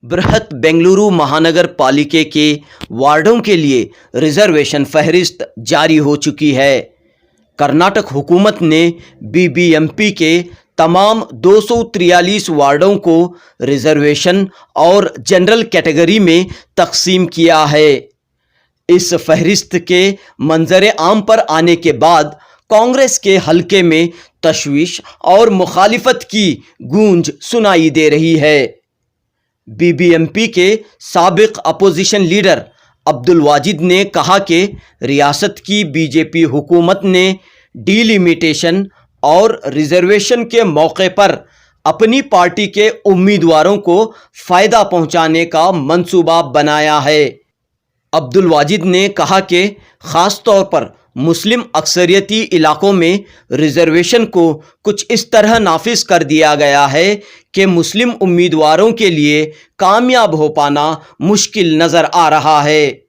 बृहत बेंगलुरु महानगर पालिके के वार्डों के लिए रिजर्वेशन फहरिस्त जारी हो चुकी है। कर्नाटक हुकूमत ने बीबीएमपी के तमाम 243 वार्डों को रिजर्वेशन और जनरल कैटेगरी में तकसीम किया है। इस फहरिस्त के मंजर आम पर आने के बाद कांग्रेस के हलके में तशवीश और मुखालिफत की गूंज सुनाई दे रही है। बीबीएमपी के साबिक अपोजिशन लीडर अब्दुल वाजिद ने कहा कि रियासत की बीजेपी हुकूमत ने डिलिमिटेशन और रिजर्वेशन के मौके पर अपनी पार्टी के उम्मीदवारों को फ़ायदा पहुंचाने का मंसूबा बनाया है। अब्दुल वाजिद ने कहा कि ख़ास तौर पर मुस्लिम अक्सरियती इलाकों में रिजर्वेशन को कुछ इस तरह नाफिज कर दिया गया है कि मुस्लिम उम्मीदवारों के लिए कामयाब हो पाना मुश्किल नज़र आ रहा है।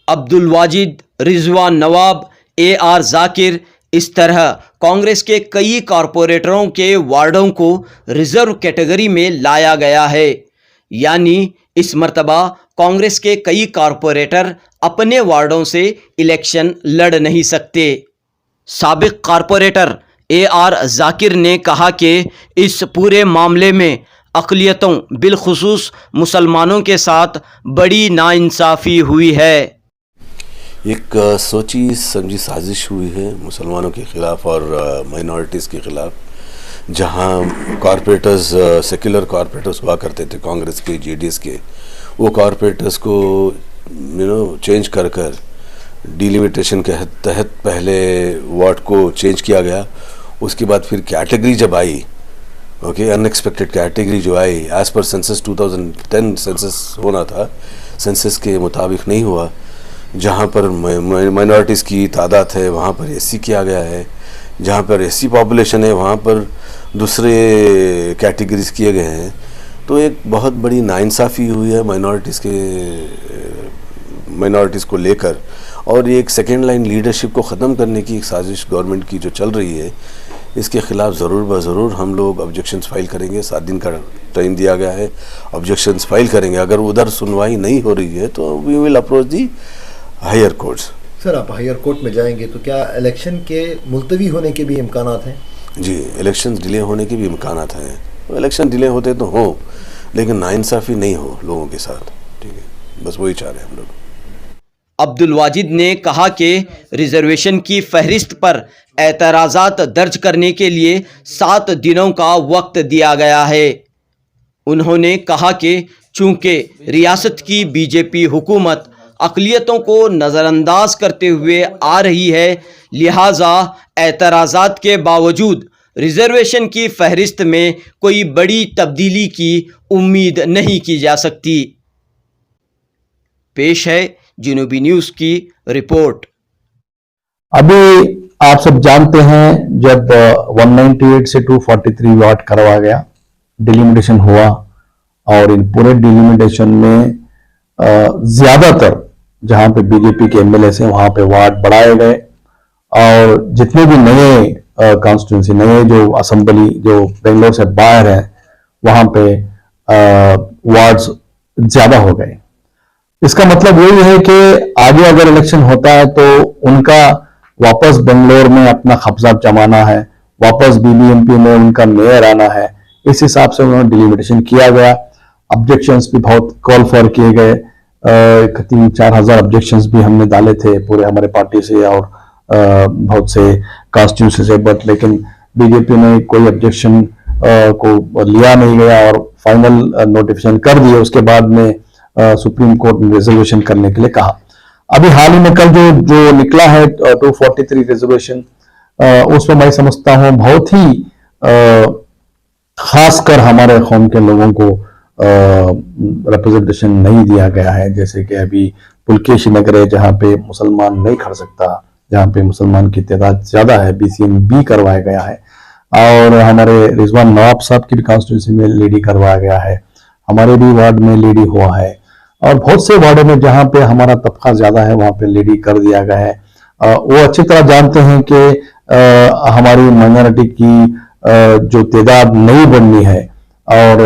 अब्दुल वाजिद, रिजवान नवाब, AR जाकिर, इस तरह कांग्रेस के कई कारपोरेटरों के वार्डों को रिजर्व कैटेगरी में लाया गया है। यानी इस मर्तबा कांग्रेस के कई कारपोरेटर अपने वार्डों से इलेक्शन लड़ नहीं सकते। साबिक कारपोरेटर AR जाकिर ने कहा कि इस पूरे मामले में अक़लियतों बिलखुसूस मुसलमानों के साथ बड़ी नाइंसाफ़ी हुई है। एक सोची समझी साजिश हुई है मुसलमानों के ख़िलाफ़ और माइनॉरिटीज़ के ख़िलाफ़, जहां कॉरपोरेटर्स, सेक्युलर कॉरपोरेटर्स हुआ करते थे कांग्रेस के, JDS के, वो कॉरपोरेटर्स को चेंज कर डिलिमिटेशन के तहत पहले वार्ड को चेंज किया गया। उसके बाद फिर कैटेगरी जब आई, अनएक्सपेक्टेड कैटेगरी जो आई, एज़ पर सेंसस 2010 सेंसस होना था, सेंसस के मुताबिक नहीं हुआ। जहाँ पर माइनॉरिटीज़ की तादाद है वहाँ पर SC किया गया है, जहाँ पर SC पॉपुलेशन है वहाँ पर दूसरे कैटेगरीज किए गए हैं। तो एक बहुत बड़ी नाइंसाफ़ी हुई है माइनॉरिटीज़ को लेकर, और ये एक सेकेंड लाइन लीडरशिप को ख़त्म करने की एक साजिश गवर्नमेंट की जो चल रही है, इसके ख़िलाफ़ ज़रूर ज़रूर हम लोग ऑब्जेक्शंस फाइल करेंगे। 7 दिन का टाइम दिया गया है, ऑब्जेक्शंस फाइल करेंगे। अगर उधर सुनवाई नहीं हो रही है तो we will approach the higher courts. Sir, आप हायर कोर्ट में जाएंगे तो क्या इलेक्शन के मुलतवी होने के भी इम्कानात हैं? जी, इलेक्शन डिले होने के भी इम्कानात हैं। इलेक्शन डिले होते तो हो, लेकिन नाइंसाफ़ी नहीं हो लोगों के साथ। ठीक है, बस वही चाह रहे हैं हम लोग। अब्दुल वाजिद ने कहा कि रिजर्वेशन की फहरिस्त पर एतराज़ात दर्ज करने के लिए 7 दिनों का वक्त दिया गया है। उन्होंने कहा कि चूँकि रियासत की बीजेपी हुकूमत अक़लियतों को नज़रअंदाज करते हुए आ रही है, लिहाजा एतराज़ात के बावजूद रिजर्वेशन की फहरिस्त में कोई बड़ी तब्दीली की उम्मीद नहीं की जा सकती। पेश है जुनूबी न्यूज़ की रिपोर्ट। अभी आप सब जानते हैं, जब 198 से 243 वार्ड करवा गया, डिलिमिटेशन हुआ, और इन पूरे डिलिमिटेशन में ज्यादातर जहां पे बीजेपी के MLA हैं वहां पे वार्ड बढ़ाए गए, और जितने भी नए कॉन्स्टिट्यूंसी, नए जो असेंबली जो बेंगलोर से बाहर है, वहां पे वार्ड्स ज्यादा हो गए। इसका मतलब यही है कि आगे अगर इलेक्शन होता है तो उनका वापस बेंगलोर में अपना कब्जा जमाना है, वापस बीबीएमपी में उनका मेयर आना है। इस हिसाब से उन्होंने डिलिमिटेशन किया गया। ऑब्जेक्शंस भी बहुत कॉल फॉर किए गए, 3-4 हज़ार ऑब्जेक्शंस भी हमने डाले थे पूरे हमारे पार्टी से और बहुत से कॉन्स्टिट्यूंसी से, बट लेकिन बीजेपी ने कोई ऑब्जेक्शन को लिया नहीं गया और फाइनल नोटिफिकेशन कर दिए। उसके बाद में सुप्रीम कोर्ट ने रिजर्वेशन करने के लिए कहा। अभी हाल ही में कल जो निकला है 243 रिजर्वेशन, उसमें मैं समझता हूं बहुत ही खासकर हमारे कौम के लोगों को रिप्रेजेंटेशन नहीं दिया गया है। जैसे कि अभी पुलकेशी नगर है जहां पे मुसलमान नहीं खड़ सकता, जहां पे मुसलमान की तादाद ज्यादा है, BCM B करवाया गया है, और हमारे रिजवान नवाब साहब की भी कॉन्स्टिट्यूंसी में लेडी करवाया गया है, हमारे भी वार्ड में लेडी हुआ है, और बहुत से वार्डों में जहां पे हमारा तबका ज्यादा है वहां पे लेडी कर दिया गया है। वो अच्छी तरह जानते हैं कि हमारी माइनॉरिटी की जो तादाद नहीं बढ़नी है और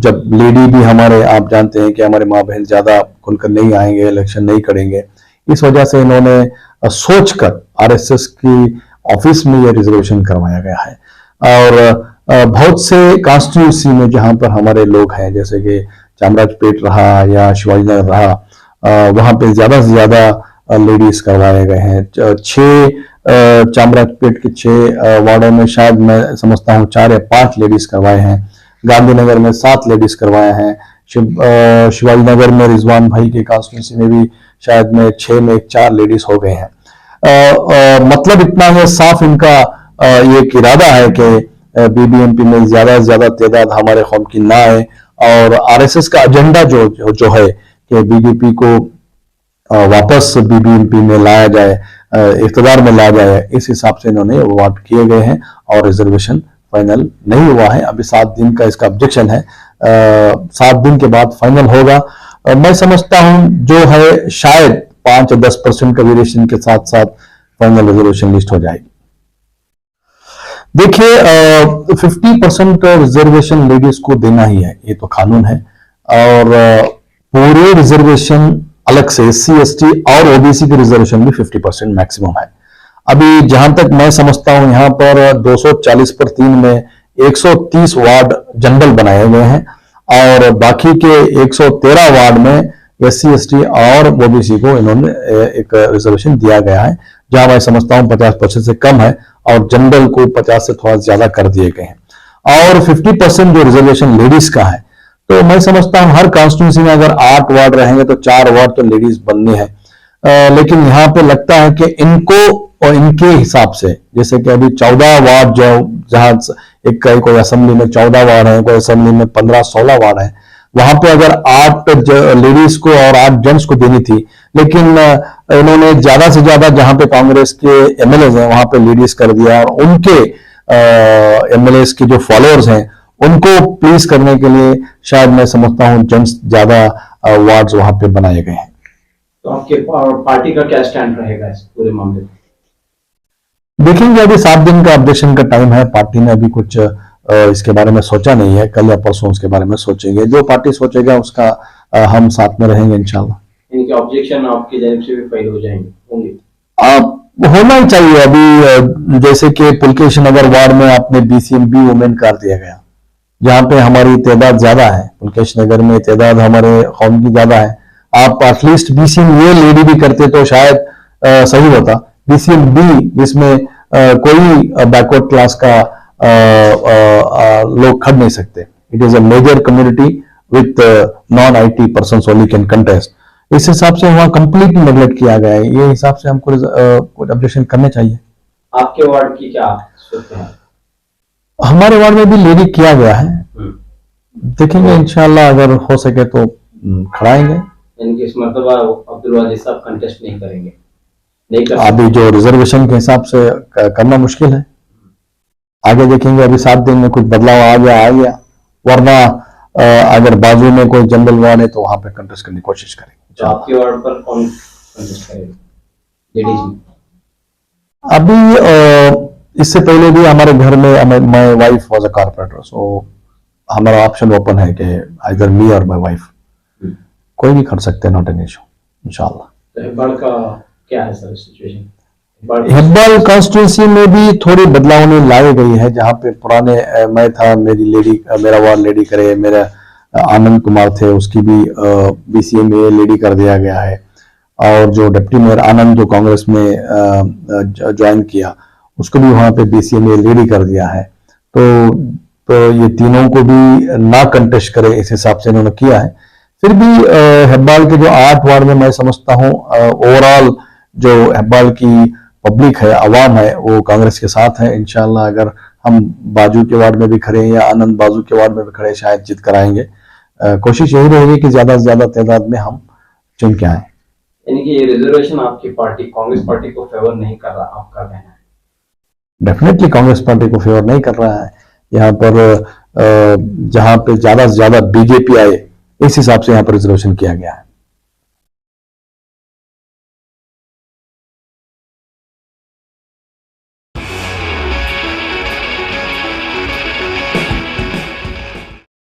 जब लेडी भी हमारे, आप जानते हैं कि हमारे माँ बहन ज्यादा खुलकर नहीं आएंगे, इलेक्शन नहीं करेंगे, इस वजह से इन्होंने सोचकर आरएसएस की ऑफिस में ये रिजर्वेशन करवाया गया है। और बहुत से कॉन्स्टिट्यूंसी में जहां पर हमारे लोग हैं, जैसे कि चामराजपेट रहा या शिवाजीनगर रहा, वहां पे ज्यादा से ज्यादा लेडीज करवाए गए हैं। 6 चामराजपेट के 6 वार्डों में शायद मैं समझता हूँ 4 या 5 लेडीज करवाए हैं। गांधीनगर में 7 लेडीज करवाए हैं। शिवाजीनगर में रिजवान भाई के कॉन्स्टिट्यूंसी में भी शायद में 6 में 4 लेडीज हो गए हैं। मतलब इतना है, साफ इनका ये इरादा है कि बीबीएमपी में ज्यादा से ज्यादा तादाद हमारे कौम की ना आए, और आरएसएस का एजेंडा जो है कि बीजेपी को वापस बीबीएमपी में लाया जाए, इख्तिदार में लाया जाए, इस हिसाब से इन्होंने वोट किए गए हैं और रिजर्वेशन फाइनल नहीं हुआ है। अभी 7 दिन का इसका ऑब्जेक्शन है, 7 दिन के बाद फाइनल होगा। मैं समझता हूं जो है शायद 5 या 10% का वेरिएशन के साथ साथ फाइनल रिजर्वेशन लिस्ट हो जाएगी। देखिए 50% रिजर्वेशन लेडीज को देना ही है, ये तो कानून है, और पूरे रिजर्वेशन अलग से SC ST और OBC की रिजर्वेशन भी 50% मैक्सिमम है। अभी जहां तक मैं समझता हूं यहाँ पर 240/3 में 130 वार्ड जनरल बनाए गए हैं, और बाकी के 113 वार्ड में SC ST और OBC को इन्होंने एक रिजर्वेशन दिया गया है, जहां मैं समझता हूं 50% से कम है, और जनरल को 50 से थोड़ा ज्यादा कर दिए गए हैं। और 50% जो रिजर्वेशन लेडीज का है, तो मैं समझता हूं हर कॉन्स्टिट्यूंसी में अगर 8 वार्ड रहेंगे तो 4 वार्ड तो लेडीज बनने हैं। लेकिन यहाँ पे लगता है कि इनको और इनके हिसाब से, जैसे कि अभी 14 वार्ड जो जहां कोई असेंबली में 14 वार्ड है, कोई असेंबली में 15-16 वार्ड है, वहां पे अगर 8 लेडीज को और 8 जेंट्स को देनी थी, लेकिन इन्होंने ज्यादा से ज्यादा जहां पे कांग्रेस के MLAs हैं वहां पे लेडीज कर दिया, और उनके MLAs के जो फॉलोअर्स हैं उनको प्लीज करने के लिए शायद मैं समझता हूं जेंट्स ज्यादा वार्ड्स वहां पे बनाए गए हैं। तो आपके पार्टी का क्या स्टैंड रहेगा इस पूरे मामले में? देखेंगे, अभी 7 दिन का ऑब्जेक्शन का टाइम है। पार्टी ने अभी कुछ इसके बारे में सोचा नहीं है, कल या परसों उसके बारे में सोचेंगे। जो पार्टी सोचेगा उसका हम साथ में रहेंगे इंशाल्लाह। इनके ऑब्जेक्शन आपकी जानिब से भी फाइल हो जाएंगे, होंगे? होना ही चाहिए। अभी जैसे कि पुलकेश नगर वार्ड में आपने BCM B वुमेन कर दिया गया, जहां पे हमारी तादाद ज्यादा है, पुलकेश नगर में तादाद हमारे कौम की ज्यादा है। आप एटलीस्ट BCM ये लेडी भी करते तो शायद सही होता। BCM B जिसमें कोई बैकवर्ड क्लास का लोग खड़ नहीं सकते। It is a major community with non IT persons only can contest. इस हिसाब से वहां कंप्लीटली नेग्लेक्ट किया गया है। ये हिसाब से हमको कुछ ऑब्जेक्शन करने चाहिए। आपके वार्ड की क्या सोचते हैं? हमारे वार्ड में भी लेडी किया गया है, देखेंगे इंशाल्लाह अगर हो सके तो खड़ाएंगे। इस मर्तबा अब्दुल वाजिद साहब कंटेस्ट नहीं करेंगे? नहीं कर अभी जो रिजर्वेशन के हिसाब से करना मुश्किल है, आगे देखेंगे। अभी 7 दिन में कुछ बदलाव आ गया, वरना अगर बाजू में कोई जनरल वार्ड है तो वहां पे कंटेस्ट करने की कोशिश करेंगे। तो आपके वार्ड पर कौन कंटेस्ट करेगा लेडीज में? अभी इससे पहले भी हमारे घर में my wife was a corporator, so हमारा ऑप्शन ओपन है कि आइदर मी और माय वाइफ, कोई भी कर सकते हैं, नॉट एन इशू इंशाल्लाह। तो हिब्बाल का क्या है सर सिचुएशन? हिब्बाल कॉन्स्टिट्यूंसी में भी थोड़ी बदलाव ने लाई गई है। जहां पे पुराने मैं था, मेरा वार्ड लेडी करे, मेरा आनंद कुमार थे, उसकी भी BCM में लेडी कर दिया गया है। और जो डिप्टी मेयर आनंद जो कांग्रेस में ज्वाइन किया, उसको भी वहां पे BCM में लेडी कर दिया है। तो ये तीनों को भी ना कंटेस्ट करे, इस हिसाब से इन्होंने किया है। फिर भी हिब्बाल के जो 8 वार्ड में मैं समझता हूँ ओवरऑल जो हिब्बाल की पब्लिक है, अवाम है, वो कांग्रेस के साथ है। इंशाल्लाह अगर हम बाजू के वार्ड में भी खड़े हैं या आनंद बाजू के वार्ड में भी खड़े, शायद जीत कर आएंगे। कोशिश यही रहेगी कि ज्यादा से ज्यादा तादाद में हम चुन के आए। यानी कि ये रिजर्वेशन आपकी पार्टी कांग्रेस पार्टी को फेवर नहीं कर रहा, आपका कहना है? डेफिनेटली कांग्रेस पार्टी को फेवर नहीं कर रहा है। यहाँ पर जहां पे ज्यादा से ज्यादा BJP आए, इस हिसाब से यहाँ पर रिजर्वेशन किया गया है।